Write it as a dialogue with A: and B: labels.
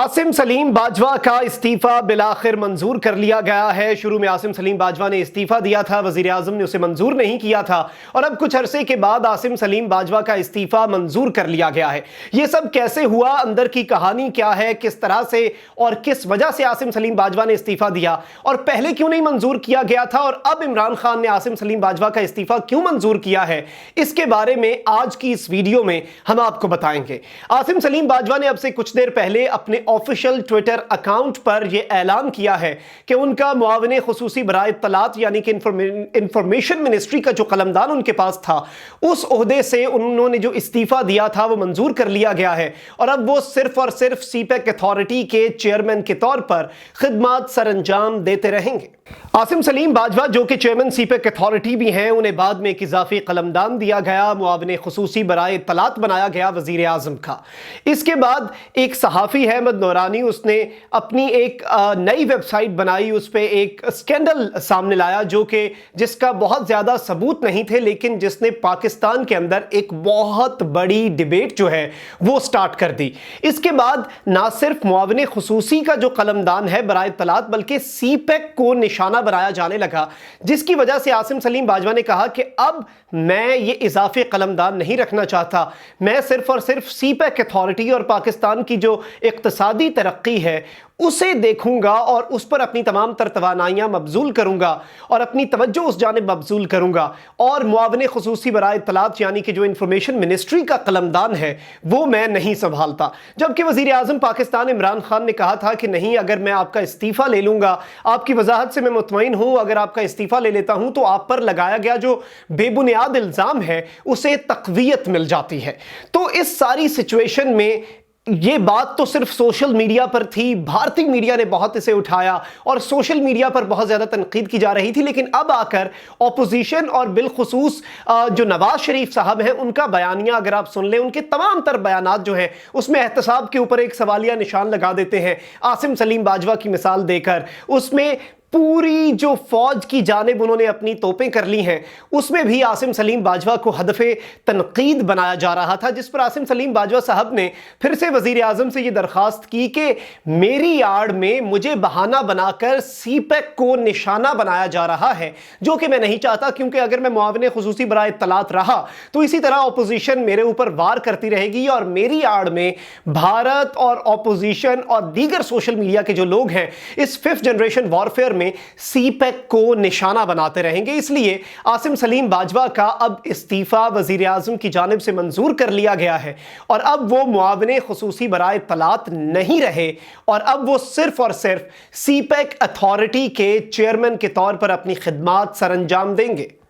A: आसिम सलीम बाजवा का इस्तीफा बिलाखिर मंजूर कर लिया गया है। शुरू में आसिम सलीम बाजवा ने इस्तीफा दिया था, वजीर आजम ने उसे मंजूर नहीं किया था और अब कुछ अरसे के बाद आसिम सलीम बाजवा का इस्तीफा मंजूर कर लिया गया है। यह सब कैसे हुआ, अंदर की कहानी क्या है, किस तरह से और किस वजह से आसिम सलीम बाजवा ने इस्तीफा दिया और पहले क्यों नहीं मंजूर किया गया था और अब इमरान खान ने आसिम सलीम बाजवा का इस्तीफा क्यों मंजूर किया है, इसके बारे में आज की इस वीडियो में हम आपको बताएंगे। आसिम सलीम बाजवा ने अब से कुछ देर पहले अपने ऑफिशियल ट्विटर अकाउंट पर यह ऐलान किया है कि उनका मुआविन खुसूसी बराए इत्तलात यानी कि इंफॉर्मेशन मिनिस्ट्री का जो कलमदान उनके पास था, उस ओहदे से उन्होंने जो इस्तीफा दिया था वो मंजूर कर लिया गया है और अब वो सिर्फ और सिर्फ सीपैक अथॉरिटी के चेयरमैन के तौर पर खिदमत सरअंजाम देते रहेंगे। आसिम सलीम बाजवा जो कि चेयरमैन सीपैक अथॉरिटी भी हैं, उन्हें बाद में एक इजाफी कलमदान दिया गया, मुआविन खुसूसी बराए इत्तलात बनाया गया वजीर आजम का। इसके बाद एक सहाफ़ी है अहमद नूरानी, उसने अपनी एक नई वेबसाइट बनाई, उस पर एक स्कैंडल सामने लाया जो कि जिसका बहुत ज़्यादा सबूत नहीं थे, लेकिन जिसने पाकिस्तान के अंदर एक बहुत बड़ी डिबेट जो है वो स्टार्ट कर दी। इसके बाद ना सिर्फ मुआविन खुसूसी का जो कलमदान है बराए इत्तलात, बल्कि सीपैक को निशाना बनाया जाने लगा, जिसकी वजह से आसिम सलीम बाजवा ने कहा कि अब मैं ये इजाफी कलमदान नहीं रखना चाहता, मैं सिर्फ और सिर्फ सीपैक अथॉरिटी और पाकिस्तान की जो इक्तसादी तरक्की है उसे देखूंगा और उस पर अपनी तमाम तर तवानाइयाँ मबजूल करूंगा और अपनी तवज्जो उस जानिब मबजूल करूंगा और मुआविन खुसूसी बराए इत्तलात यानी कि जो इंफॉर्मेशन मिनिस्ट्री का कलमदान है वो मैं नहीं संभालता। जबकि वजीर आजम पाकिस्तान इमरान खान ने कहा था कि नहीं, अगर मैं आपका इस्तीफ़ा ले लूंगा, आपकी वजाहत से मैं मुतमईन हूं, अगर आपका इस्तीफ़ा ले लेता हूं तो आप पर लगाया गया जो बेबुनियाद इल्ज़ाम है उसे तक़वियत मिल जाती है। तो इस सारी सिचुएशन में ये बात तो सिर्फ सोशल मीडिया पर थी, भारतीय मीडिया ने बहुत इसे उठाया और सोशल मीडिया पर बहुत ज़्यादा तनकीद की जा रही थी, लेकिन अब आकर ऑपोजिशन और बिलखुसूस जो नवाज शरीफ साहब हैं उनका बयानिया अगर आप सुन लें, उनके तमाम तर बयानात जो हैं उसमें एहतसाब के ऊपर एक सवालिया निशान लगा देते हैं। आसिम सलीम बाजवा की मिसाल देकर उसमें पूरी जो फौज की जानिब उन्होंने अपनी तोपें कर ली हैं, उसमें भी आसिम सलीम बाजवा को हदफ़े तनकीद बनाया जा रहा था, जिस पर आसिम सलीम बाजवा साहब ने फिर से वज़ीर आज़म से ये दरख्वास्त की कि मेरी आड़ में मुझे बहाना बनाकर सीपैक को निशाना बनाया जा रहा है, जो कि मैं नहीं चाहता, क्योंकि अगर मैं मुआविन खुसूसी बराए इत्तलात रहा तो इसी तरह अपोजिशन मेरे ऊपर वार करती रहेगी और मेरी आड़ में भारत और अपोजिशन और दीगर सोशल मीडिया के जो लोग हैं इस 5th जनरेशन वॉरफेयर में सीपैक को निशाना बनाते रहेंगे। इसलिए आसिम सलीम बाजवा का अब इस्तीफा वजीर आजम की जानिब से मंजूर कर लिया गया है और अब वो मुआविन खुसूसी बराए इत्तलात नहीं रहे और अब वो सिर्फ और सिर्फ सीपैक अथॉरिटी के चेयरमैन के तौर पर अपनी खिदमात सरअंजाम देंगे।